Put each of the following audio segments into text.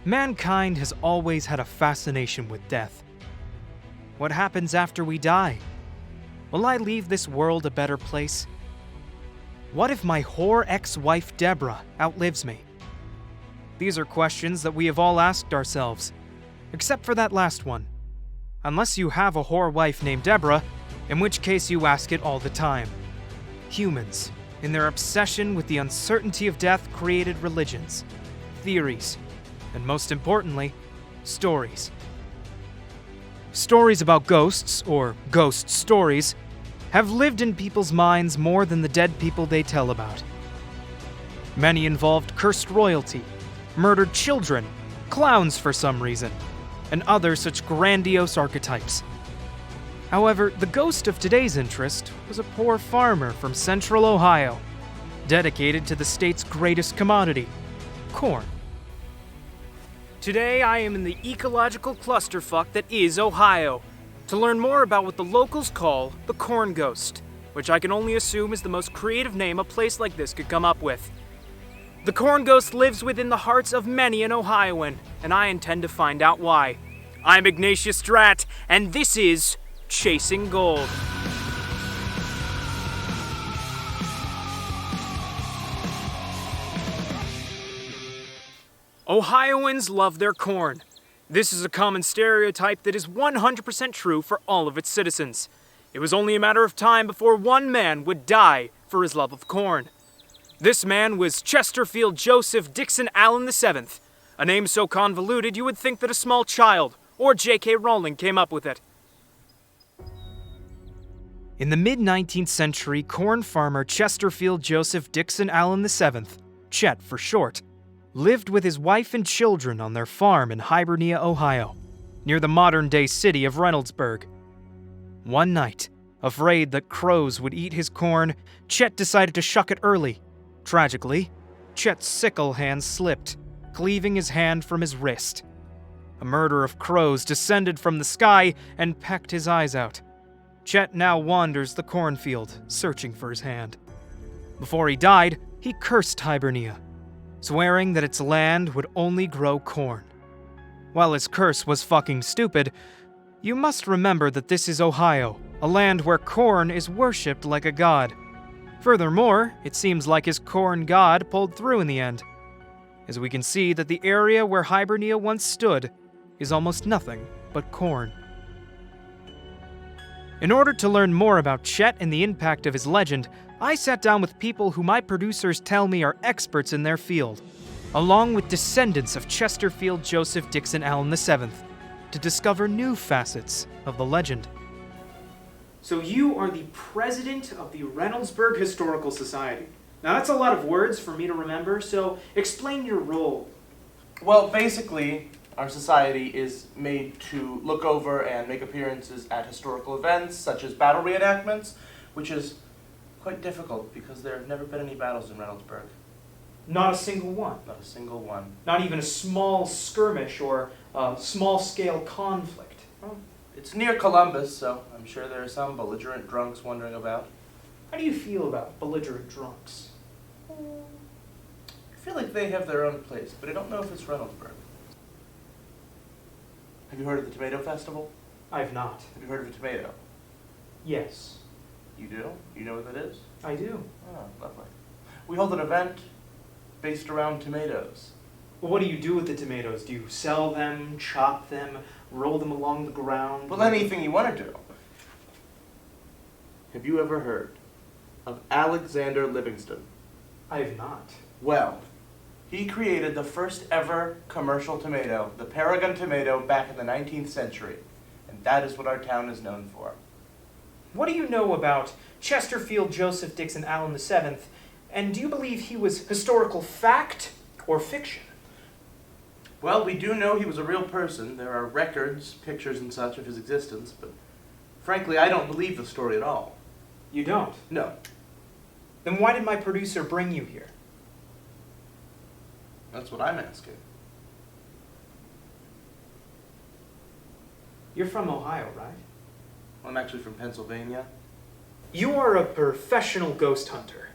Mankind has always had a fascination with death. What happens after we die? Will I leave this world a better place? What if my whore ex-wife Deborah outlives me? These are questions that we have all asked ourselves, except for that last one. Unless you have a whore wife named Deborah, in which case you ask it all the time. Humans, in their obsession with the uncertainty of death, created religions, theories, and most importantly, stories. Stories about ghosts, or ghost stories, have lived in people's minds more than the dead people they tell about. Many involved cursed royalty, murdered children, clowns for some reason, and other such grandiose archetypes. However, the ghost of today's interest was a poor farmer from central Ohio, dedicated to the state's greatest commodity, corn. Today, I am in the ecological clusterfuck that is Ohio, to learn more about what the locals call the corn ghost, which I can only assume is the most creative name a place like this could come up with. The corn ghost lives within the hearts of many an Ohioan, and I intend to find out why. I'm Ignatius Drat, and this is Chasing Gold. Ohioans love their corn. This is a common stereotype that is 100% true for all of its citizens. It was only a matter of time before one man would die for his love of corn. This man was Chesterfield Joseph Dixon Allen VII, a name so convoluted you would think that a small child or J.K. Rowling came up with it. In the mid-19th century, corn farmer Chesterfield Joseph Dixon Allen VII, Chet for short, lived with his wife and children on their farm in Hibernia, Ohio, near the modern-day city of Reynoldsburg. One night, afraid that crows would eat his corn, Chet decided to shuck it early. Tragically, Chet's sickle hand slipped, cleaving his hand from his wrist. A murder of crows descended from the sky and pecked his eyes out. Chet now wanders the cornfield, searching for his hand. Before he died, he cursed Hibernia, swearing that its land would only grow corn. While his curse was fucking stupid, you must remember that this is Ohio, a land where corn is worshipped like a god. Furthermore, it seems like his corn god pulled through in the end, as we can see that the area where Hibernia once stood is almost nothing but corn. In order to learn more about Chet and the impact of his legend, I sat down with people who my producers tell me are experts in their field, along with descendants of Chesterfield Joseph Dixon Allen VII, to discover new facets of the legend. So you are the president of the Reynoldsburg Historical Society. Now that's a lot of words for me to remember, so explain your role. Well, basically, our society is made to look over and make appearances at historical events, such as battle reenactments, which is quite difficult because there have never been any battles in Reynoldsburg. Not a single one? Not a single one. Not even a small skirmish or a small-scale conflict? Well, it's near Columbus, so I'm sure there are some belligerent drunks wandering about. How do you feel about belligerent drunks? I feel like they have their own place, but I don't know if it's Reynoldsburg. Have you heard of the Tomato Festival? I've not. Have you heard of a tomato? Yes. You do? You know what that is? I do. Oh, lovely. We hold an event based around tomatoes. Well, what do you do with the tomatoes? Do you sell them, chop them, roll them along the ground? Well, anything you want to do. Have you ever heard of Alexander Livingston? I have not. Well, he created the first ever commercial tomato, the Paragon tomato, back in the 19th century. And that is what our town is known for. What do you know about Chesterfield Joseph Dixon Allen VII, and do you believe he was historical fact or fiction? Well, we do know he was a real person. There are records, pictures and such of his existence, but frankly, I don't believe the story at all. You don't? No. Then why did my producer bring you here? That's what I'm asking. You're from Ohio, right? I'm actually from Pennsylvania. You are a professional ghost hunter.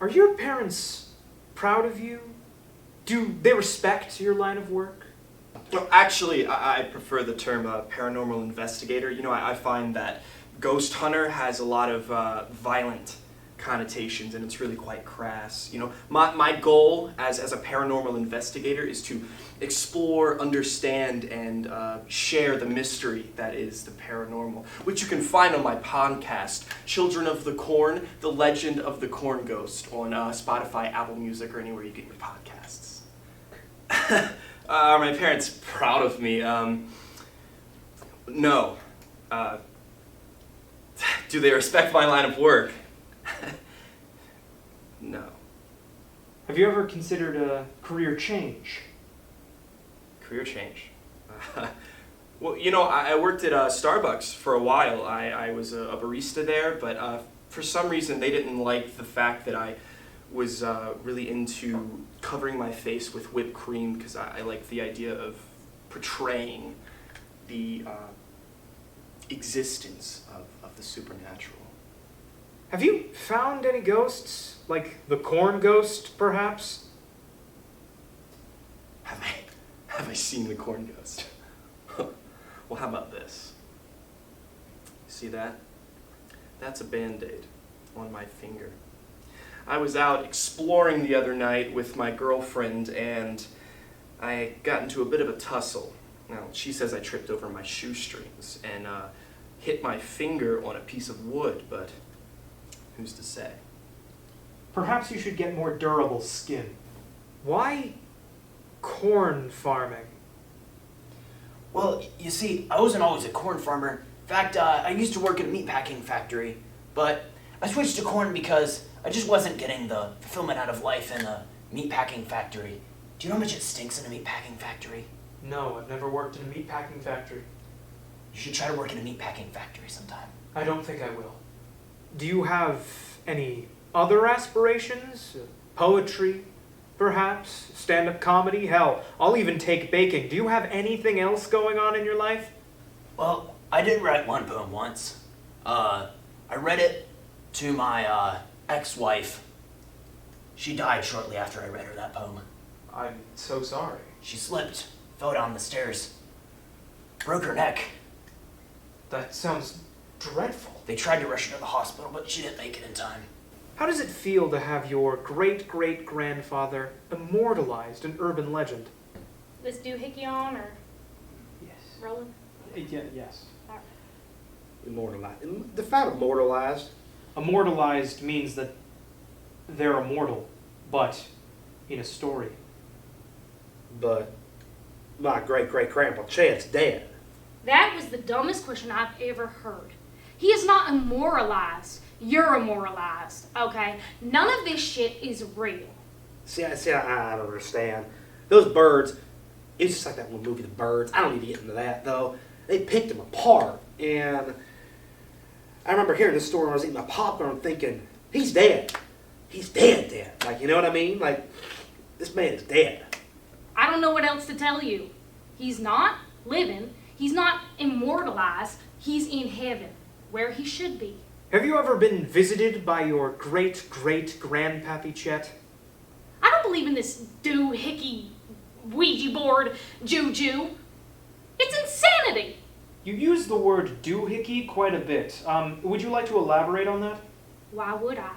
Are your parents proud of you? Do they respect your line of work? Well, actually, I prefer the term paranormal investigator. You know, I find that ghost hunter has a lot of violent connotations, and it's really quite crass. You know, my goal as a paranormal investigator is to explore, understand, and share the mystery that is the paranormal, which you can find on my podcast, Children of the Corn, The Legend of the Corn Ghost, on Spotify, Apple Music, or anywhere you get your podcasts. Are my parents proud of me? No. Do they respect my line of work? No. Have you ever considered a career change? Career change? Well, you know, I worked at Starbucks for a while. I was a barista there, but for some reason they didn't like the fact that I was really into covering my face with whipped cream, because I like the idea of portraying the existence of the supernatural. Have you found any ghosts? Like the corn ghost, perhaps? Have I seen the corn ghost? Well, how about this? See that? That's a Band-Aid on my finger. I was out exploring the other night with my girlfriend, and I got into a bit of a tussle. Now, she says I tripped over my shoestrings and hit my finger on a piece of wood, but who's to say? Perhaps you should get more durable skin. Why corn farming? Well, you see, I wasn't always a corn farmer. In fact, I used to work at a meatpacking factory, but I switched to corn because I just wasn't getting the fulfillment out of life in a meatpacking factory. Do you know how much it stinks in a meatpacking factory? No, I've never worked in a meatpacking factory. You should try to work in a meatpacking factory sometime. I don't think I will. Do you have any other aspirations? Poetry, perhaps? Stand-up comedy? Hell, I'll even take baking. Do you have anything else going on in your life? Well, I did write one poem once. I read it to my ex-wife. She died shortly after I read her that poem. I'm so sorry. She slipped, fell down the stairs, broke her neck. That sounds dreadful. They tried to rush her to the hospital, but she didn't make it in time. How does it feel to have your great-great-grandfather immortalized in urban legend? This doohickey on or Yes. rolling? Yes. Immortalized. Define immortalized. Immortalized means that they're immortal, but in a story. But my great-great-grandpa Chad's dead. That was the dumbest question I've ever heard. He is not immortalized. You're immortalized, okay? None of this shit is real. See, I don't understand. Those birds, it's just like that one movie, The Birds. I don't need to get into that, though. They picked them apart, and I remember hearing this story when I was eating my popcorn thinking, he's dead. He's dead. Like, you know what I mean? Like, this man is dead. I don't know what else to tell you. He's not living. He's not immortalized. He's in heaven, where he should be. Have you ever been visited by your great-great-grandpappy Chet? I don't believe in this doohickey, Ouija board, juju. It's insanity. You use the word doohickey quite a bit. Would you like to elaborate on that? Why would I?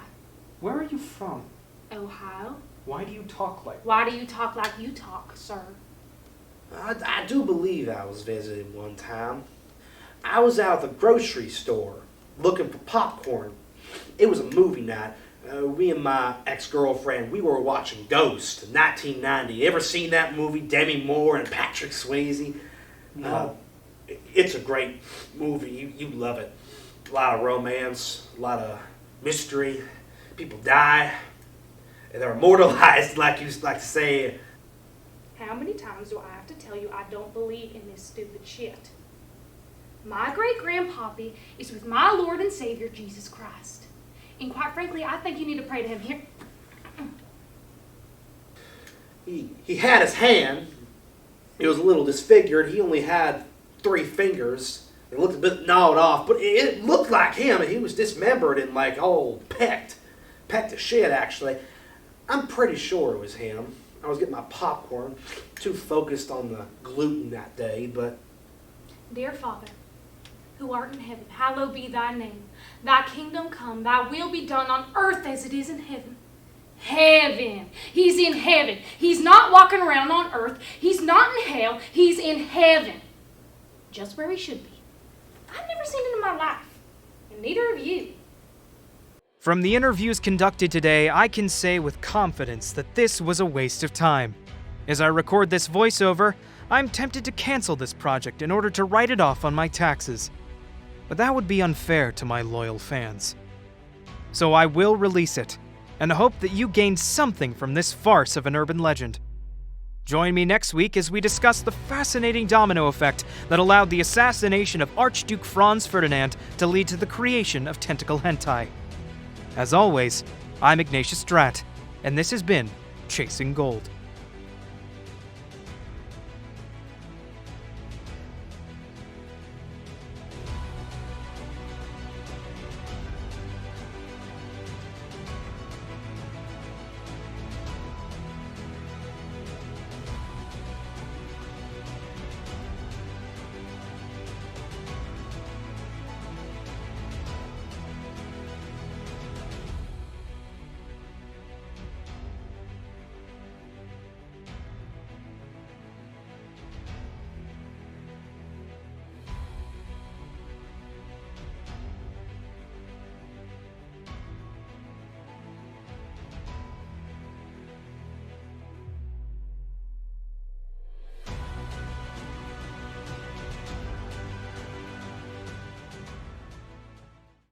Where are you from? Ohio? Why do you talk like that? Why do you talk like you talk, sir? I do believe I was visited one time. I was out at the grocery store looking for popcorn. It was a movie night. Me and my ex-girlfriend, we were watching Ghost, 1990. Ever seen that movie? Demi Moore and Patrick Swayze? No. It's a great movie. You love it. A lot of romance, a lot of mystery. People die. And they're immortalized, like you like to say. How many times do I have to tell you I don't believe in this stupid shit? My great-grandpappy is with my Lord and Savior, Jesus Christ. And quite frankly, I think you need to pray to him here. He had his hand. It was a little disfigured. He only had 3 fingers. It looked a bit gnawed off, but it looked like him. He was dismembered and like all pecked to shit, actually. I'm pretty sure it was him. I was getting my popcorn, too focused on the gluten that day, but Dear Father, who art in heaven, hallowed be thy name. Thy kingdom come, thy will be done on earth as it is in heaven. Heaven. He's in heaven. He's not walking around on earth. He's not in hell. He's in heaven. Just where he should be. I've never seen it in my life. And neither have you. From the interviews conducted today, I can say with confidence that this was a waste of time. As I record this voiceover, I'm tempted to cancel this project in order to write it off on my taxes. But that would be unfair to my loyal fans. So I will release it, and hope that you gained something from this farce of an urban legend. Join me next week as we discuss the fascinating domino effect that allowed the assassination of Archduke Franz Ferdinand to lead to the creation of tentacle hentai. As always, I'm Ignatius Stratt, and this has been Chasing Gold.